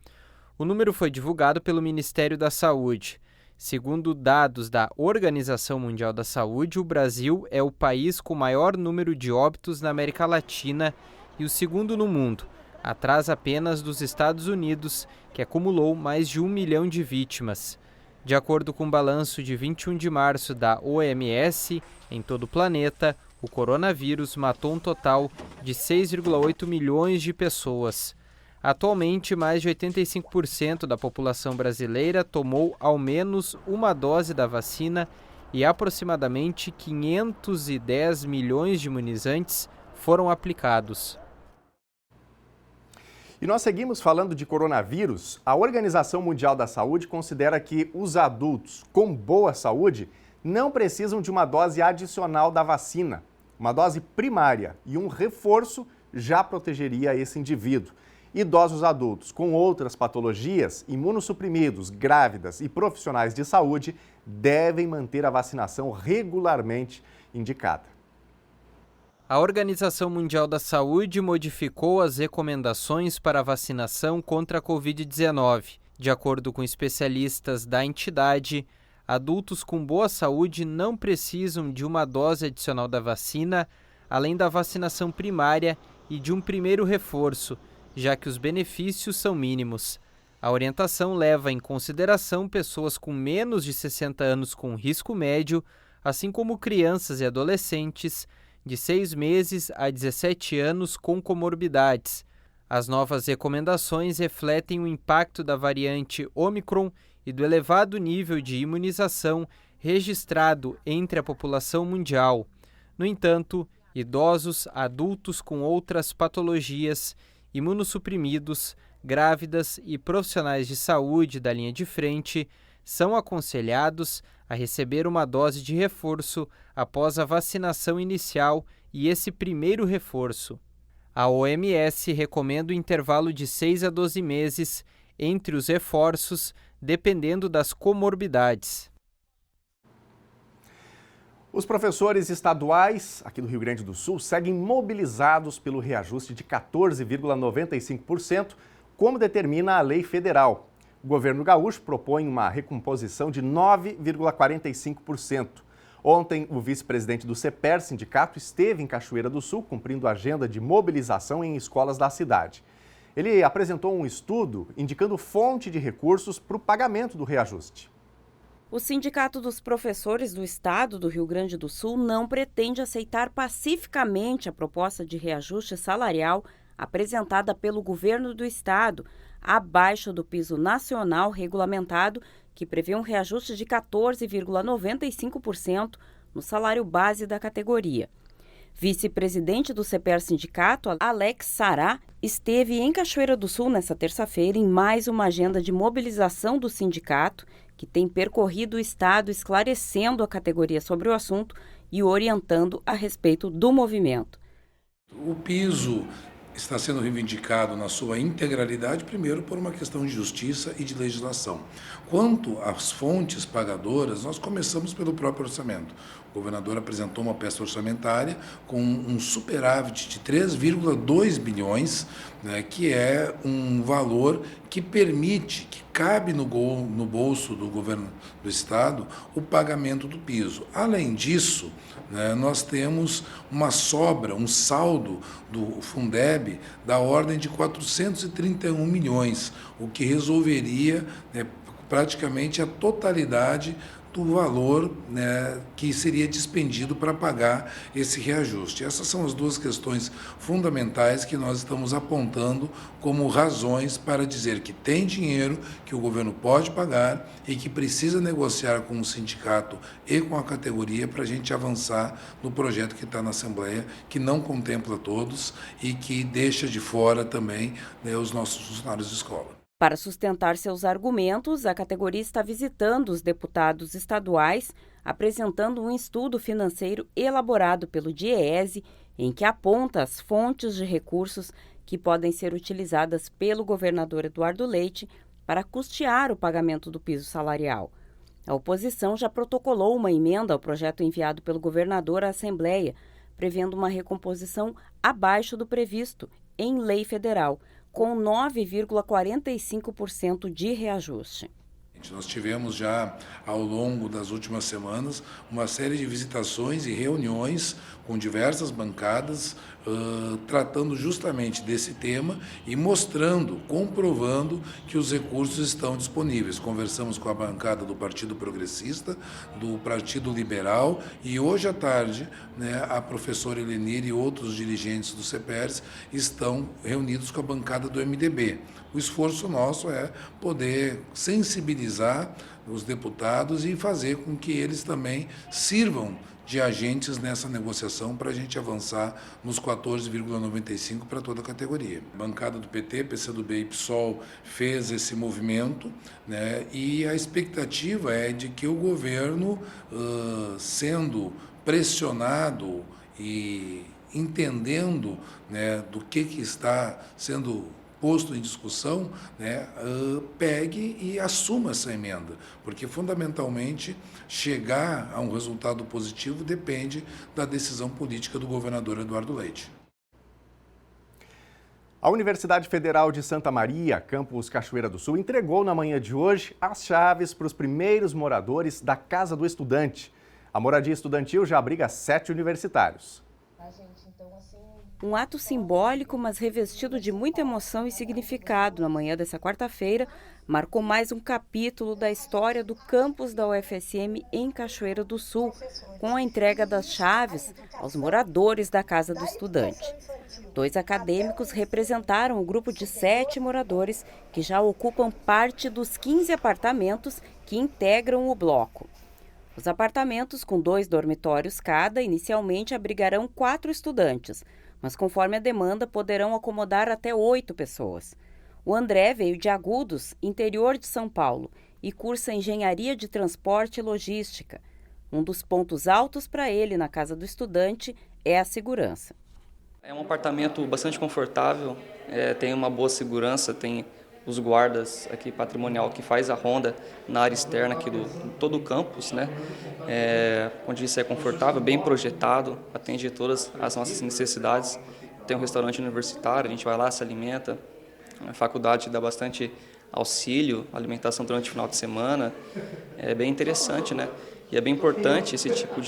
O número foi divulgado pelo Ministério da Saúde. Segundo dados da Organização Mundial da Saúde, o Brasil é o país com maior número de óbitos na América Latina e o segundo no mundo, atrás apenas dos Estados Unidos, que acumulou mais de 1 milhão de vítimas. De acordo com o balanço de 21 de março da OMS, em todo o planeta, o coronavírus matou um total de 6,8 milhões de pessoas. Atualmente, mais de 85% da população brasileira tomou ao menos uma dose da vacina e aproximadamente 510 milhões de imunizantes foram aplicados. E nós seguimos falando de coronavírus. A Organização Mundial da Saúde considera que os adultos com boa saúde não precisam de uma dose adicional da vacina. Uma dose primária e um reforço já protegeria esse indivíduo. Idosos adultos com outras patologias, imunossuprimidos, grávidas e profissionais de saúde devem manter a vacinação regularmente indicada. A Organização Mundial da Saúde modificou as recomendações para a vacinação contra a Covid-19. De acordo com especialistas da entidade, adultos com boa saúde não precisam de uma dose adicional da vacina, além da vacinação primária e de um primeiro reforço, já que os benefícios são mínimos. A orientação leva em consideração pessoas com menos de 60 anos com risco médio, assim como crianças e adolescentes de 6 meses a 17 anos com comorbidades. As novas recomendações refletem o impacto da variante Ômicron e do elevado nível de imunização registrado entre a população mundial. No entanto, idosos, adultos com outras patologias, imunossuprimidos, grávidas e profissionais de saúde da linha de frente são aconselhados a receber uma dose de reforço após a vacinação inicial e esse primeiro reforço. A OMS recomenda o intervalo de 6 a 12 meses entre os reforços, dependendo das comorbidades. Os professores estaduais aqui do Rio Grande do Sul seguem mobilizados pelo reajuste de 14,95%, como determina a lei federal. O governo gaúcho propõe uma recomposição de 9,45%. Ontem, o vice-presidente do CEPER, sindicato, esteve em Cachoeira do Sul, cumprindo a agenda de mobilização em escolas da cidade. Ele apresentou um estudo indicando fonte de recursos para o pagamento do reajuste. O Sindicato dos Professores do Estado do Rio Grande do Sul não pretende aceitar pacificamente a proposta de reajuste salarial apresentada pelo governo do estado, abaixo do piso nacional regulamentado, que prevê um reajuste de 14,95% no salário base da categoria. Vice-presidente do CEPER Sindicato, Alex Sará, esteve em Cachoeira do Sul nesta terça-feira em mais uma agenda de mobilização do sindicato, que tem percorrido o estado esclarecendo a categoria sobre o assunto e orientando a respeito do movimento. O piso está sendo reivindicado na sua integralidade, primeiro por uma questão de justiça e de legislação. Quanto às fontes pagadoras, nós começamos pelo próprio orçamento. O governador apresentou uma peça orçamentária com um superávit de 3,2 bilhões, né, que é um valor que permite, que cabe no bolso do governo do estado, o pagamento do piso. Além disso, né, nós temos uma sobra, um saldo do Fundeb da ordem de 431 milhões, o que resolveria, né, praticamente a totalidade do valor, né, que seria dispendido para pagar esse reajuste. Essas são as duas questões fundamentais que nós estamos apontando como razões para dizer que tem dinheiro, que o governo pode pagar e que precisa negociar com o sindicato e com a categoria para a gente avançar no projeto que está na Assembleia, que não contempla todos e que deixa de fora também, né, os nossos funcionários de escola. Para sustentar seus argumentos, a categoria está visitando os deputados estaduais, apresentando um estudo financeiro elaborado pelo DIEESE, em que aponta as fontes de recursos que podem ser utilizadas pelo governador Eduardo Leite para custear o pagamento do piso salarial. A oposição já protocolou uma emenda ao projeto enviado pelo governador à Assembleia, prevendo uma recomposição abaixo do previsto em lei federal, com 9,45% de reajuste. Nós tivemos já, ao longo das últimas semanas, uma série de visitações e reuniões com diversas bancadas, tratando justamente desse tema e mostrando, comprovando que os recursos estão disponíveis. Conversamos com a bancada do Partido Progressista, do Partido Liberal e hoje à tarde, né, a professora Helenir e outros dirigentes do CEPERS estão reunidos com a bancada do MDB. O esforço nosso é poder sensibilizar os deputados e fazer com que eles também sirvam de agentes nessa negociação para a gente avançar nos 14,95 para toda a categoria. A bancada do PT, PCdoB e PSOL fez esse movimento, né, e a expectativa é de que o governo, sendo pressionado e entendendo, né, do que está sendo posto em discussão, né, pegue e assuma essa emenda, porque fundamentalmente chegar a um resultado positivo depende da decisão política do governador Eduardo Leite. A Universidade Federal de Santa Maria, campus Cachoeira do Sul, entregou na manhã de hoje as chaves para os primeiros moradores da Casa do Estudante. A moradia estudantil já abriga 7 universitários. Um ato simbólico, mas revestido de muita emoção e significado na manhã dessa quarta-feira, marcou mais um capítulo da história do campus da UFSM em Cachoeira do Sul, com a entrega das chaves aos moradores da Casa do Estudante. 2 acadêmicos representaram o grupo de 7 moradores que já ocupam parte dos 15 apartamentos que integram o bloco. Os apartamentos, com 2 dormitórios cada, inicialmente abrigarão 4 estudantes, mas conforme a demanda poderão acomodar até 8 pessoas. O André veio de Agudos, interior de São Paulo, e cursa Engenharia de Transporte e Logística. Um dos pontos altos para ele na Casa do Estudante é a segurança. É um apartamento bastante confortável, tem uma boa segurança, tem os guardas aqui patrimonial que faz a ronda na área externa aqui do todo o campus, né? Onde isso é confortável, bem projetado, atende todas as nossas necessidades. Tem um restaurante universitário, a gente vai lá, se alimenta. A faculdade dá bastante auxílio, alimentação durante o final de semana. É bem interessante, né? E é bem importante esse tipo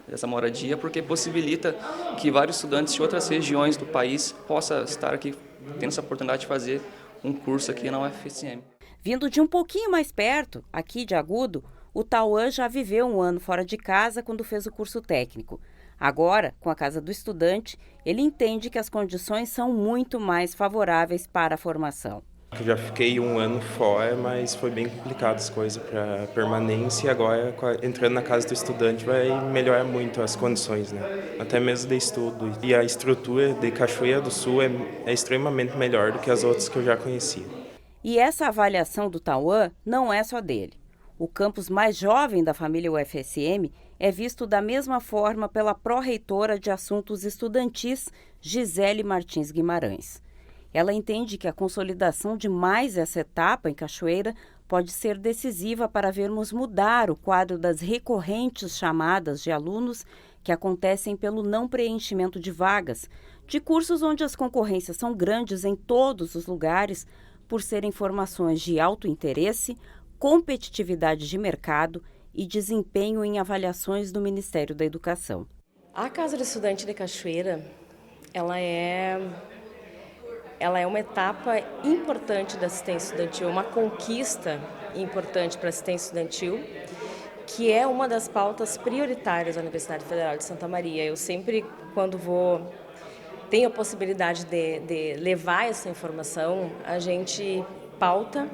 dessa moradia, porque possibilita que vários estudantes de outras regiões do país possam estar aqui tendo essa oportunidade de fazer um curso aqui na UFSM. Vindo de um pouquinho mais perto, aqui de Agudo, o Tauan já viveu um ano fora de casa quando fez o curso técnico. Agora, com a Casa do Estudante, ele entende que as condições são muito mais favoráveis para a formação. Eu já fiquei um ano fora, mas foi bem complicado as coisas para permanência, e agora entrando na Casa do Estudante vai melhorar muito as condições, né? Até mesmo de estudo. E a estrutura de Cachoeira do Sul é extremamente melhor do que as outras que eu já conhecia. E essa avaliação do Tauan não é só dele. O campus mais jovem da família UFSM é visto da mesma forma pela pró-reitora de Assuntos Estudantis, Gisele Martins Guimarães. Ela entende que a consolidação de mais essa etapa em Cachoeira pode ser decisiva para vermos mudar o quadro das recorrentes chamadas de alunos que acontecem pelo não preenchimento de vagas, de cursos onde as concorrências são grandes em todos os lugares, por serem formações de alto interesse, competitividade de mercado e desempenho em avaliações do Ministério da Educação. A Casa do Estudante de Cachoeira, ela é uma etapa importante da assistência estudantil, uma conquista importante para a assistência estudantil, que é uma das pautas prioritárias da Universidade Federal de Santa Maria. Eu sempre, quando tenho a possibilidade de levar essa informação, a gente pauta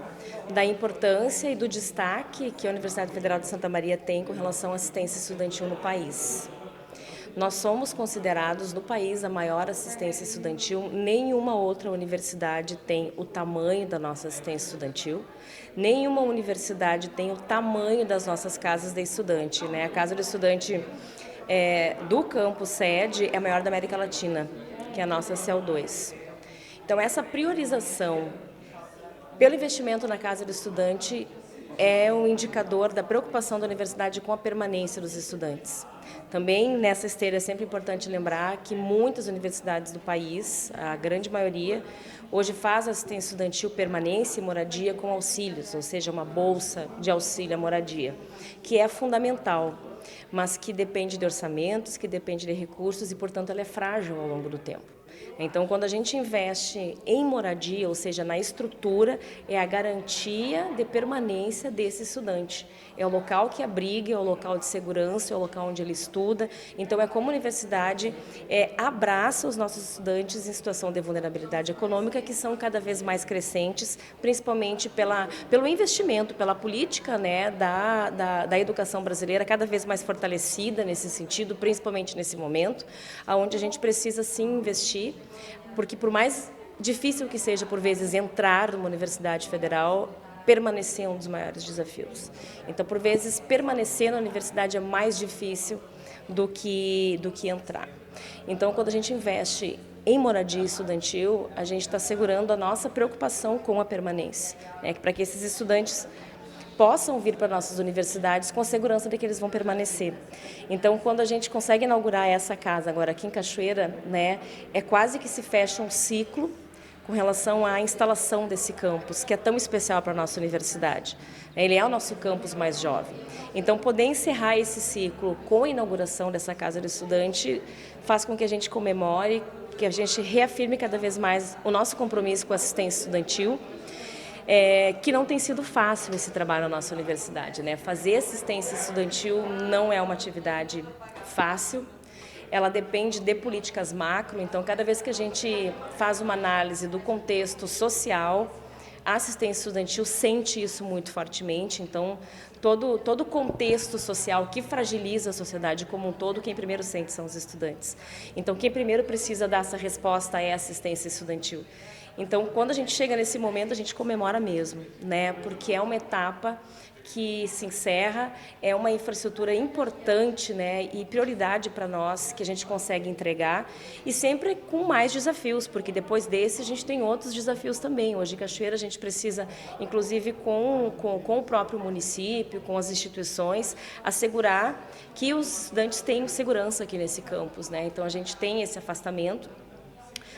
da importância e do destaque que a Universidade Federal de Santa Maria tem com relação à assistência estudantil no país. Nós somos considerados no país a maior assistência estudantil. Nenhuma outra universidade tem o tamanho da nossa assistência estudantil. Nenhuma universidade tem o tamanho das nossas casas de estudante, né? A Casa do Estudante do campus sede é a maior da América Latina, que é a nossa CEL2. Então, essa priorização pelo investimento na Casa do Estudante é um indicador da preocupação da universidade com a permanência dos estudantes. Também nessa esteira é sempre importante lembrar que muitas universidades do país, a grande maioria, hoje faz assistência estudantil, permanência e moradia com auxílios, ou seja, uma bolsa de auxílio à moradia, que é fundamental, mas que depende de orçamentos, que depende de recursos e, portanto, ela é frágil ao longo do tempo. Então, quando a gente investe em moradia, ou seja, na estrutura, é a garantia de permanência desse estudante. É o local que abriga, é o local de segurança, é o local onde ele estuda. Então, é como a universidade abraça os nossos estudantes em situação de vulnerabilidade econômica, que são cada vez mais crescentes, principalmente pelo investimento, pela política, né, da educação brasileira, cada vez mais fortalecida nesse sentido, principalmente nesse momento, onde a gente precisa sim investir, porque por mais difícil que seja, por vezes, entrar numa universidade federal, permanecer é um dos maiores desafios. Então, por vezes, permanecer na universidade é mais difícil do que entrar. Então, quando a gente investe em moradia estudantil, a gente está segurando a nossa preocupação com a permanência, né, para que esses estudantes possam vir para nossas universidades com segurança de que eles vão permanecer. Então, quando a gente consegue inaugurar essa casa agora aqui em Cachoeira, né, é quase que se fecha um ciclo com relação à instalação desse campus, que é tão especial para a nossa universidade. Ele é o nosso campus mais jovem. Então, poder encerrar esse ciclo com a inauguração dessa Casa do Estudante faz com que a gente comemore, que a gente reafirme cada vez mais o nosso compromisso com a assistência estudantil, que não tem sido fácil esse trabalho na nossa universidade, né? Fazer assistência estudantil não é uma atividade fácil, ela depende de políticas macro, então cada vez que a gente faz uma análise do contexto social, a assistência estudantil sente isso muito fortemente, então todo o contexto social que fragiliza a sociedade como um todo, quem primeiro sente são os estudantes. Então quem primeiro precisa dar essa resposta é a assistência estudantil. Então, quando a gente chega nesse momento, a gente comemora mesmo, né? Porque é uma etapa que se encerra, é uma infraestrutura importante, né? E prioridade para nós que a gente consegue entregar e sempre com mais desafios, porque depois desse a gente tem outros desafios também. Hoje em Cachoeira a gente precisa, inclusive com o próprio município, com as instituições, assegurar que os estudantes tenham segurança aqui nesse campus, né? Então a gente tem esse afastamento.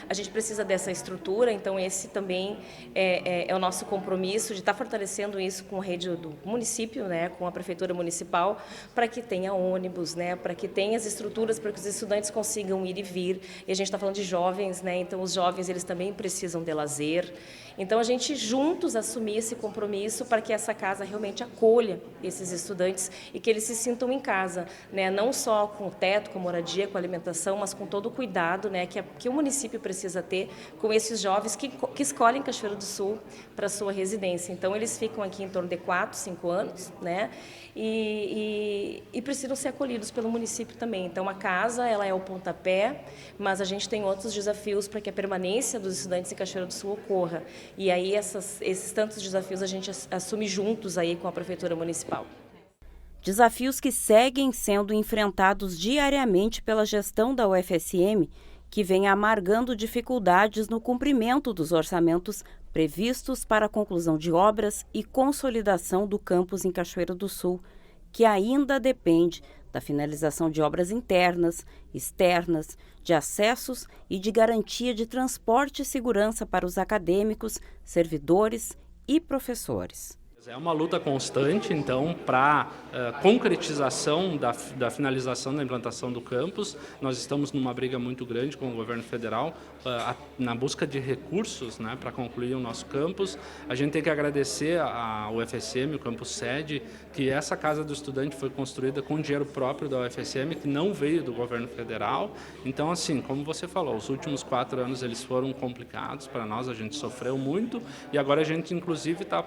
A gente precisa dessa estrutura, então esse também é o nosso compromisso de estar fortalecendo isso com a rede do município, né, com a prefeitura municipal, para que tenha ônibus, né, para que tenha as estruturas para que os estudantes consigam ir e vir. E a gente está falando de jovens, né, então os jovens eles também precisam de lazer. Então a gente juntos assumir esse compromisso para que essa casa realmente acolha esses estudantes e que eles se sintam em casa, né? Não só com o teto, com a moradia, com a alimentação, mas com todo o cuidado, né, que o município precisa ter com esses jovens que escolhem Cachoeira do Sul para sua residência. Então eles ficam aqui em torno de 4, 5 anos, né? E precisam ser acolhidos pelo município também. Então a casa, ela é o pontapé, mas a gente tem outros desafios para que a permanência dos estudantes em Cachoeira do Sul ocorra. E aí esses tantos desafios a gente assume juntos aí com a Prefeitura Municipal. Desafios que seguem sendo enfrentados diariamente pela gestão da UFSM, que vem amargando dificuldades no cumprimento dos orçamentos previstos para a conclusão de obras e consolidação do campus em Cachoeira do Sul, que ainda depende da finalização de obras internas, externas, de acessos e de garantia de transporte e segurança para os acadêmicos, servidores e professores. É uma luta constante, então, para concretização da finalização da implantação do campus. Nós estamos numa briga muito grande com o governo federal na busca de recursos, né, para concluir o nosso campus. A gente tem que agradecer ao UFSM, o campus sede, que essa casa do estudante foi construída com dinheiro próprio da UFSM, que não veio do governo federal. Então, assim, como você falou, os últimos 4 anos eles foram complicados para nós, a gente sofreu muito e agora a gente, inclusive, está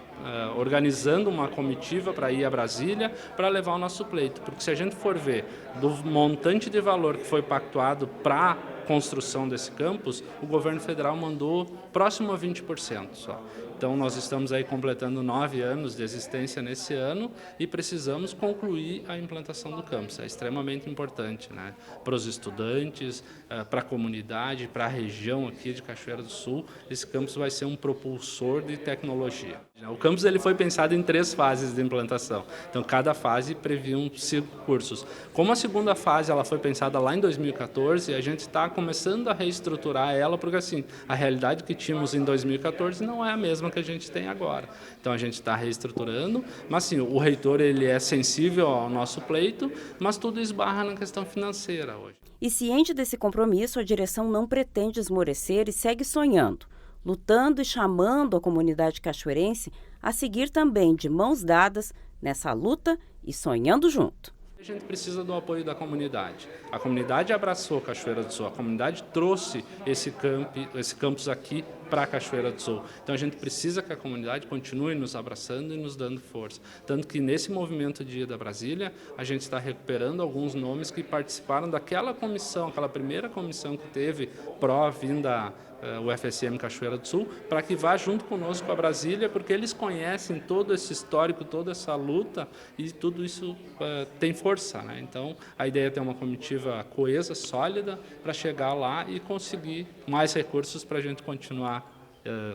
organizando uma comitiva para ir a Brasília para levar o nosso pleito, porque se a gente for ver do montante de valor que foi pactuado para a construção desse campus, o governo federal mandou próximo a 20% só. Então nós estamos aí completando 9 anos de existência nesse ano e precisamos concluir a implantação do campus. É extremamente importante, né? Para os estudantes, para a comunidade, para a região aqui de Cachoeira do Sul, esse campus vai ser um propulsor de tecnologia. O campus ele foi pensado em 3 fases de implantação. Então cada fase previam 5 cursos. Como a segunda fase ela foi pensada lá em 2014, a gente está começando a reestruturar ela, porque assim, a realidade que tínhamos em 2014 não é a mesma que a gente tem agora. Então a gente está reestruturando, mas sim, o reitor ele é sensível ao nosso pleito, mas tudo esbarra na questão financeira hoje. E ciente desse compromisso, a direção não pretende esmorecer e segue sonhando, lutando e chamando a comunidade cachoeirense a seguir também de mãos dadas nessa luta e sonhando junto. A gente precisa do apoio da comunidade. A comunidade abraçou Cachoeira do Sul, a comunidade trouxe esse campus aqui para Cachoeira do Sul. Então a gente precisa que a comunidade continue nos abraçando e nos dando força. Tanto que nesse movimento Dia da Brasília, a gente está recuperando alguns nomes que participaram daquela comissão, aquela primeira comissão que teve pró-vinda o UFSM Cachoeira do Sul, para que vá junto conosco a Brasília, porque eles conhecem todo esse histórico, toda essa luta e tudo isso tem força, né? Então a ideia é ter uma comitiva coesa, sólida, para chegar lá e conseguir mais recursos para a gente continuar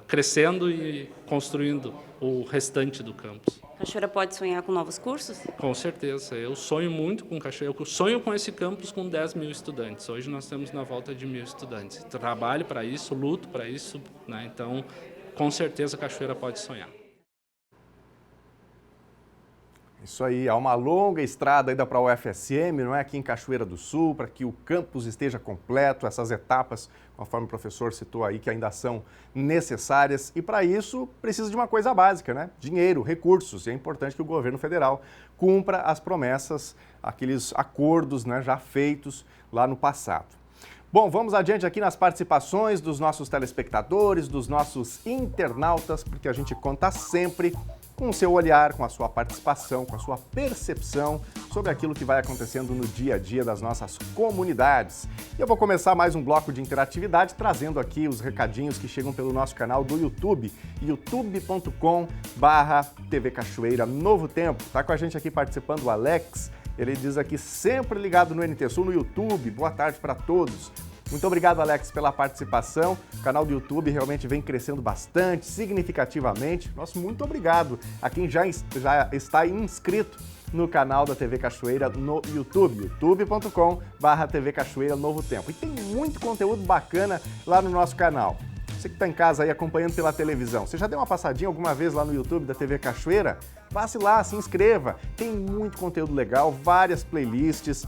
crescendo e construindo o restante do campus. Cachoeira pode sonhar com novos cursos? Com certeza. Eu sonho muito com Cachoeira. Eu sonho com esse campus com 10 mil estudantes. Hoje nós temos na volta de 1.000 estudantes. Trabalho para isso, luto para isso, né? Então, com certeza, Cachoeira pode sonhar. Isso aí, há uma longa estrada ainda para a UFSM, não é? Aqui em Cachoeira do Sul, para que o campus esteja completo, essas etapas, conforme o professor citou aí, que ainda são necessárias. E para isso, precisa de uma coisa básica, né? Dinheiro, recursos. E é importante que o governo federal cumpra as promessas, aqueles acordos, né, já feitos lá no passado. Bom, vamos adiante aqui nas participações dos nossos telespectadores, dos nossos internautas, porque a gente conta sempre com o seu olhar, com a sua participação, com a sua percepção sobre aquilo que vai acontecendo no dia a dia das nossas comunidades. E eu vou começar mais um bloco de interatividade trazendo aqui os recadinhos que chegam pelo nosso canal do YouTube, youtube.com/TV Cachoeira Novo Tempo. Tá com a gente aqui participando o Alex, ele diz aqui sempre ligado no NT Sul no YouTube. Boa tarde para todos. Muito obrigado, Alex, pela participação. O canal do YouTube realmente vem crescendo bastante, significativamente. Nosso muito obrigado a quem já está inscrito no canal da TV Cachoeira no YouTube, youtube.com/TV Cachoeira Novo Tempo. E tem muito conteúdo bacana lá no nosso canal. Você que está em casa aí acompanhando pela televisão, você já deu uma passadinha alguma vez lá no YouTube da TV Cachoeira? Passe lá, se inscreva. Tem muito conteúdo legal, várias playlists.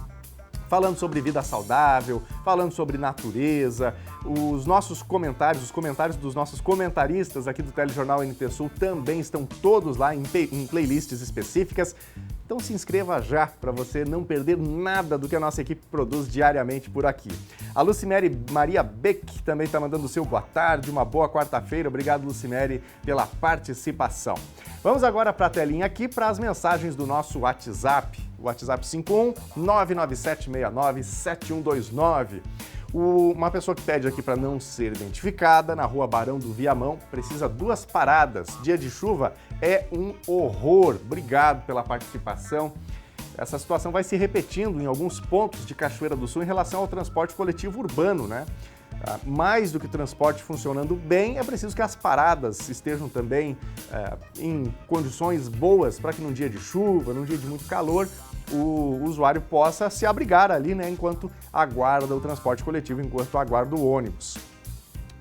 falando sobre vida saudável, falando sobre natureza. Os nossos comentários, os comentários dos nossos comentaristas aqui do Telejornal NT Sul também estão todos lá em playlists específicas. Então se inscreva já para você não perder nada do que a nossa equipe produz diariamente por aqui. A Lucimere Maria Beck também está mandando o seu boa tarde, uma boa quarta-feira. Obrigado, Lucimere, pela participação. Vamos agora para a telinha aqui para as mensagens do nosso WhatsApp. O WhatsApp 51 99769 7129. Uma pessoa que pede aqui para não ser identificada, na rua Barão do Viamão, precisa 2 paradas. Dia de chuva é um horror. Obrigado pela participação. Essa situação vai se repetindo em alguns pontos de Cachoeira do Sul em relação ao transporte coletivo urbano, né? Mais do que transporte funcionando bem, é preciso que as paradas estejam também em condições boas para que num dia de chuva, num dia de muito calor, o usuário possa se abrigar ali, né, enquanto aguarda o transporte coletivo, enquanto aguarda o ônibus.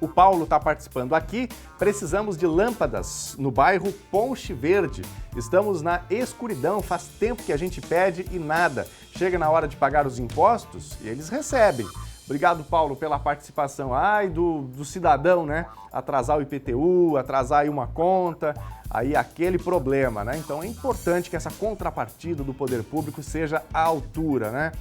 O Paulo está participando aqui. Precisamos de lâmpadas no bairro Ponche Verde. Estamos na escuridão, faz tempo que a gente pede e nada. Chega na hora de pagar os impostos e eles recebem. Obrigado, Paulo, pela participação. Ai, do cidadão, né? Atrasar o IPTU, atrasar aí uma conta, aí aquele problema, né? Então é importante que essa contrapartida do poder público seja à altura, né?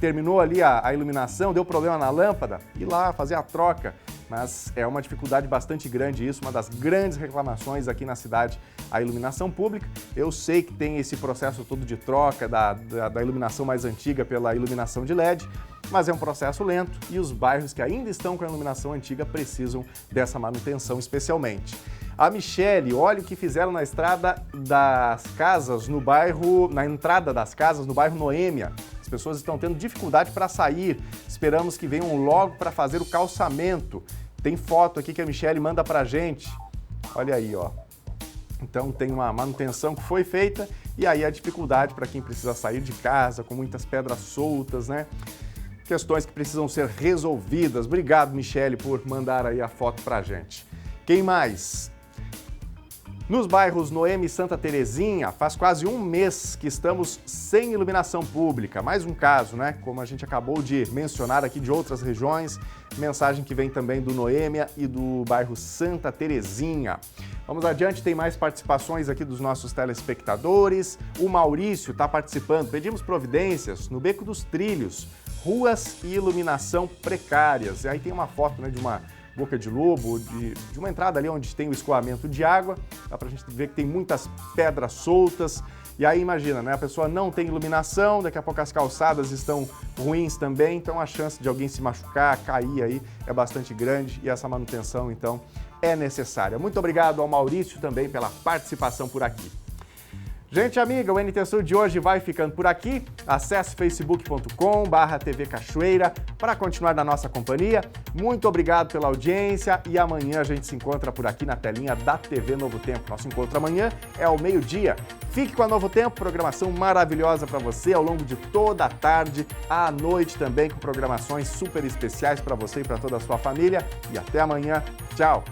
Terminou ali a iluminação, deu problema na lâmpada, ir lá fazer a troca. Mas é uma dificuldade bastante grande isso, uma das grandes reclamações aqui na cidade, a iluminação pública. Eu sei que tem esse processo todo de troca da iluminação mais antiga pela iluminação de LED, mas é um processo lento e os bairros que ainda estão com a iluminação antiga precisam dessa manutenção especialmente. A Michele, olha o que fizeram na estrada das casas no bairro, na entrada das casas no bairro Noêmia. As pessoas estão tendo dificuldade para sair. Esperamos que venham logo para fazer o calçamento. Tem foto aqui que a Michele manda para a gente. Olha aí, ó. Então tem uma manutenção que foi feita e aí a dificuldade para quem precisa sair de casa com muitas pedras soltas, né? Questões que precisam ser resolvidas. Obrigado, Michele, por mandar aí a foto para a gente. Quem mais? Nos bairros Noêmia e Santa Terezinha, faz quase um mês que estamos sem iluminação pública. Mais um caso, né? Como a gente acabou de mencionar aqui de outras regiões, mensagem que vem também do Noêmia e do bairro Santa Terezinha. Vamos adiante, tem mais participações aqui dos nossos telespectadores. O Maurício está participando. Pedimos providências no Beco dos Trilhos, ruas e iluminação precárias. E aí tem uma foto, né, de uma boca de lobo, de uma entrada ali onde tem o escoamento de água. Dá pra gente ver que tem muitas pedras soltas. E aí imagina, né? A pessoa não tem iluminação, daqui a pouco as calçadas estão ruins também, então a chance de alguém se machucar, cair aí é bastante grande e essa manutenção, então, é necessária. Muito obrigado ao Maurício também pela participação por aqui. Gente amiga, o NT Sul de hoje vai ficando por aqui. Acesse facebook.com/TV Cachoeira para continuar na nossa companhia. Muito obrigado pela audiência e amanhã a gente se encontra por aqui na telinha da TV Novo Tempo. Nosso encontro amanhã é ao meio-dia. Fique com a Novo Tempo, programação maravilhosa para você ao longo de toda a tarde, à noite também com programações super especiais para você e para toda a sua família. E até amanhã. Tchau!